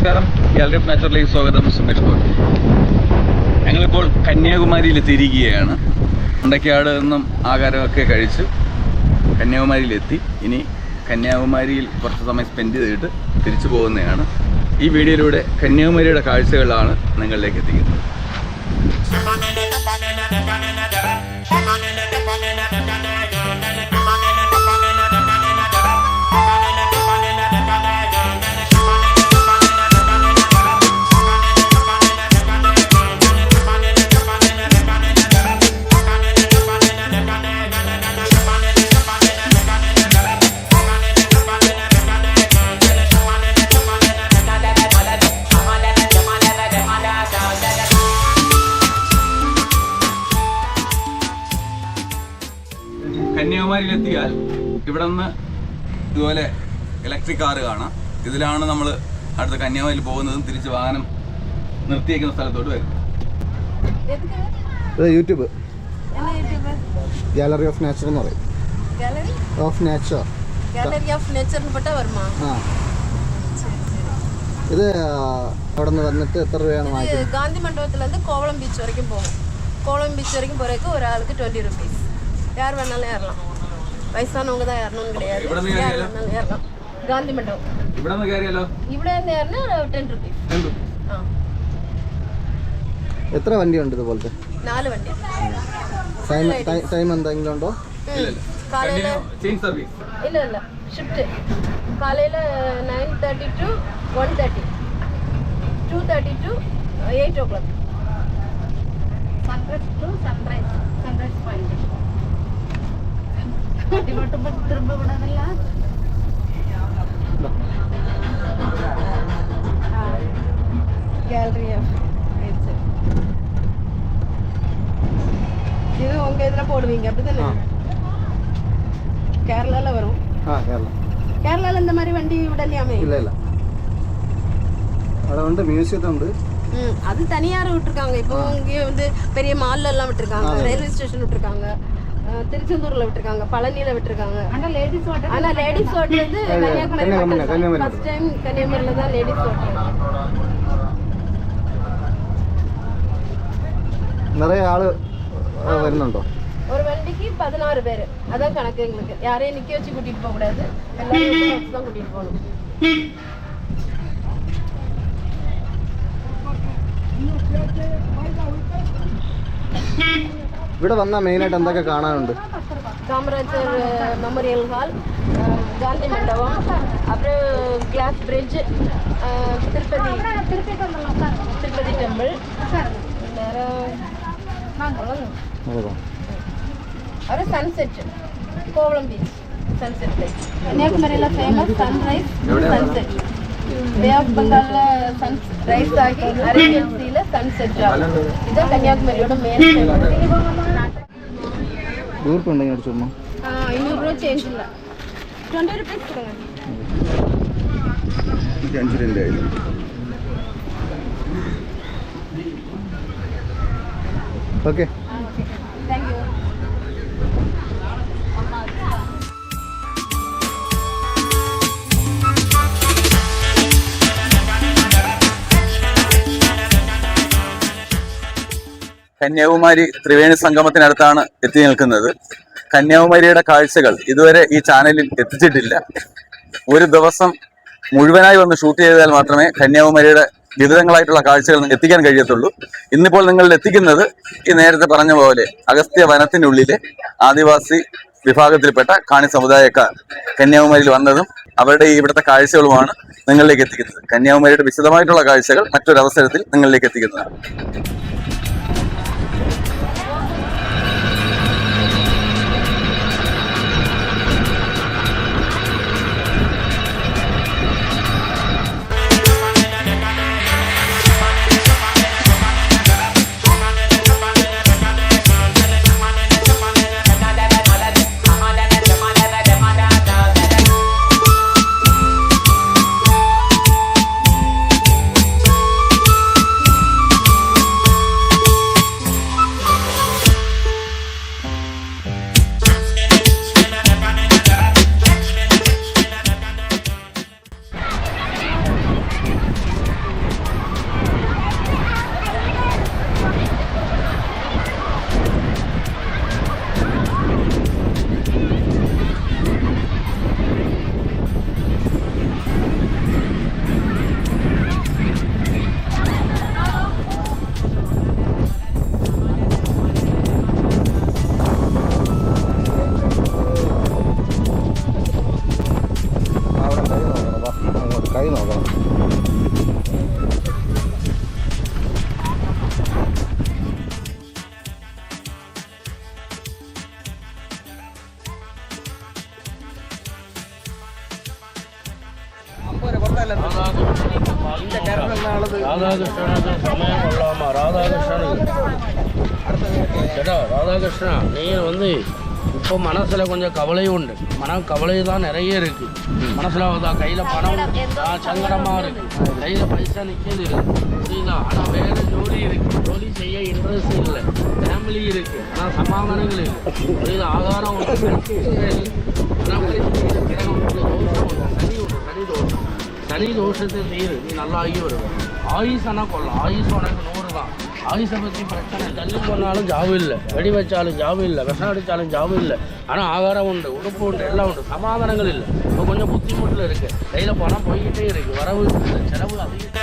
നമസ്കാരം, gallery of നാച്ചുറലിലേക്ക് സ്വാഗതം. Sumesh goal. ഞങ്ങളിപ്പോൾ കന്യാകുമാരിയിൽ എത്തിയിരിക്കുകയാണ്. മുണ്ടയ്ക്കാട് നിന്നും ആഹാരമൊക്കെ കഴിച്ച് കന്യാകുമാരിയിലെത്തി. ഇനി കന്യാകുമാരിയിൽ കുറച്ച് സമയം സ്പെൻഡ് ചെയ്തിട്ട് തിരിച്ചു പോകുന്നതാണ്. ഈ വീഡിയോയിലൂടെ കന്യാകുമാരിയുടെ കാഴ്ചകളാണ് നിങ്ങളിലേക്ക് എത്തിക്കുന്നത്. കന്യാകുമാരിയിലെത്തിയാൽ ഇവിടെ നിന്ന് ഇതുപോലെ ഇലക്ട്രിക് കാറ് കാണാം. ഇതിലാണ് നമ്മൾ അടുത്ത കന്യാകുമാരിയിൽ പോകുന്നതും തിരിച്ച് വാഹനം നിർത്തിയേക്കുന്ന സ്ഥലത്തോട്ട് വരുന്നത്. യൂട്യൂബ് ഗാലറി ഓഫ് നേച്ചർ എന്ന് പറയും. ഗാലറി ഓഫ് നേച്ചർ വരുമാ. ഇത് അവിടെ നിന്ന് വന്നിട്ട് എത്ര രൂപയാണ് വാങ്ങിക്കുന്നത്? ഗാന്ധി മണ്ഡപത്തിലിருந்து കോവളം ബീച്ച് വரைக்கும் പോകും. കോവളം ബീച്ച് വரைக்கும் போறதுக்கு ஒரு ஆளுக்கு 20 rupees. யார் வேணாலும் ஏறலாம். வயசானவங்க தான் ஏறணும்னு கிடையாது. யார் வேணாலும் ஏறலாம். ഗാന്ധി മണ്ഡപം ഇവിടെ നിന്ന് കയറിയാലോ? ഇവിടെ നിന്ന് ഏറിന് 10 rupees. എത്ര വണ്ടിയുണ്ട് ഇതുപോലത്തെ? 4 വണ്ടി. ടൈം എന്തെങ്കിലും ഉണ്ടോ? കാലയില ഇല്ല ഷിഫ്റ്റ് കാലയില 9:30 to 1:30, 2:30 to 8 o'clock. Sunrise to sunrise point. திரும்ப விடாதல்ல. கேலரி இது உங்க இதுல போடுவீங்க அப்படிதானே? கேரளால வரும். கேரளால இந்த மாதிரி வண்டி விடலையாமே? இல்ல അവിടെ ഉണ്ട്, മ്യൂസിയത്തുണ്ട്. அது தனியார் விட்டுருக்காங்க. இப்போ இங்கே வந்து பெரிய மால்ல எல்லாம் விட்டுருக்காங்க, ரயில்வே ஸ்டேஷன் விட்டுருக்காங்க, திருச்செந்தூர்ல விட்டுருக்காங்க, பழனியில விட்டுருக்காங்க. ஆனா லேடிஸ் ஓட்டுறது கன்னியாகுமரி. ஃபர்ஸ்ட் டைம் கன்னியாகுமரியில தான் லேடிஸ் ஓட்டுறாங்க. நிறைய ஆளு വരുന്നുണ്ടോ? ஒரு வண்டிக்கு 16 பேர். அதான் கணக்கு எங்களுக்கு. யாரையும் நிக்க வச்சு கூட்டிட்டு போக கூடாது, எல்லாரும் தான் கூட்டிட்டு போகணும். ഇവിടെ വന്നാൽ മെയിനായിട്ട് എന്തൊക്കെ കാണാനുണ്ട്? காமராஜர் மெமோரியல் ஹால், காந்தி மண்டபம், அப்புறம் கிளாஸ் பிரிட்ஜ், திருப்பதி டெம்பிள், அப்புறம் sunset, Kovalam beach sunset place. கன்னியாகுமரியில famous sunrise sunset. Bay of பெங்கால்ல சன்ரைஸ் ஆகி அரேபியன் சீல சன்செட் ஆகும். இது கன்னியாகுமரியோட மெயின் ஃபேமஸ். ദൂരത്തുണ്ടെങ്കിൽ ചുമ്മാ 500 രൂപ ചേഞ്ച് ഇല്ല, 20 rupees കൊടുங்க. 5 രൂപ ആയില്ല. Okay, thank you. Kanyakumari Triveni സംഗമത്തിനടുത്താണ് എത്തി നിൽക്കുന്നത്. കന്യാകുമാരിയുടെ കാഴ്ചകൾ ഇതുവരെ ഈ ചാനലിൽ എത്തിച്ചിട്ടില്ല. ഒരു ദിവസം മുഴുവനായി വന്ന് ഷൂട്ട് ചെയ്താൽ മാത്രമേ കന്യാകുമാരിയുടെ വിവിധങ്ങളായിട്ടുള്ള കാഴ്ചകൾ എത്തിക്കാൻ കഴിയത്തുള്ളൂ. ഇന്നിപ്പോൾ നിങ്ങളിൽ എത്തിക്കുന്നത് ഈ നേരത്തെ പറഞ്ഞ പോലെ അഗസ്ത്യ വനത്തിനുള്ളിലെ ആദിവാസി വിഭാഗത്തിൽപ്പെട്ട കാണി സമുദായക്കാർ കന്യാകുമാരിയിൽ വന്നതും അവരുടെ ഇവിടുത്തെ കാഴ്ചകളുമാണ് നിങ്ങളിലേക്ക് എത്തിക്കുന്നത്. കന്യാകുമാരിയുടെ വിശദമായിട്ടുള്ള കാഴ്ചകൾ മറ്റൊരവസരത്തിൽ നിങ്ങളിലേക്ക് എത്തിക്കുന്നതാണ്. ராதாகிருஷ்ணனுக்கு சமயம் கொள்ளாமா ராதாகிருஷ்ணனுக்கு ചേട്ടാ ராதாகிருஷ்ணா நீ வந்து இப்போ மனசில் கொஞ்சம் கவலை உண்டு கவலை தான் நிறைய இருக்கு மனசில் கையில் பணம் சங்கடமாக இருக்கு கையில் பைசா நிற்கிறது இருக்கு புரியுதா ஆனால் வேறு ஜோலி இருக்கு ஜோலி செய்ய இன்ட்ரெஸ்ட் இல்லை ஃபேமிலி இருக்கு ஆனால் சமாதானங்கள் இருக்கு புரியுதா ஆதாரம் உண்டு ஆனால் கிரகம் உண்டு தோஷம் உண்டு சனி உண்டு சனி தோஷம் சனி தோஷத்தை தீரு நீ நல்லா ஆகி வருவேன் ஆயுஸ் ஆனால் கொள்ளலாம் ஆயுஸ் உனக்கு 100 தான் ஆயுஷை பற்றி பிரச்சனை தள்ளி போனாலும் ஜாபு இல்லை வெடி வச்சாலும் ஜாபு இல்லை விஷம் அடித்தாலும் ஜாபு இல்லை ஆனால் ஆகாரம் உண்டு உடுப்பு உண்டு எல்லாம் உண்டு சமாதானங்கள் இல்லை இப்போ கொஞ்சம் புத்திமுட்டில் இருக்குது கையில் பணம் போய்கிட்டே இருக்குது வரவு இல்லை செலவு அதிகம்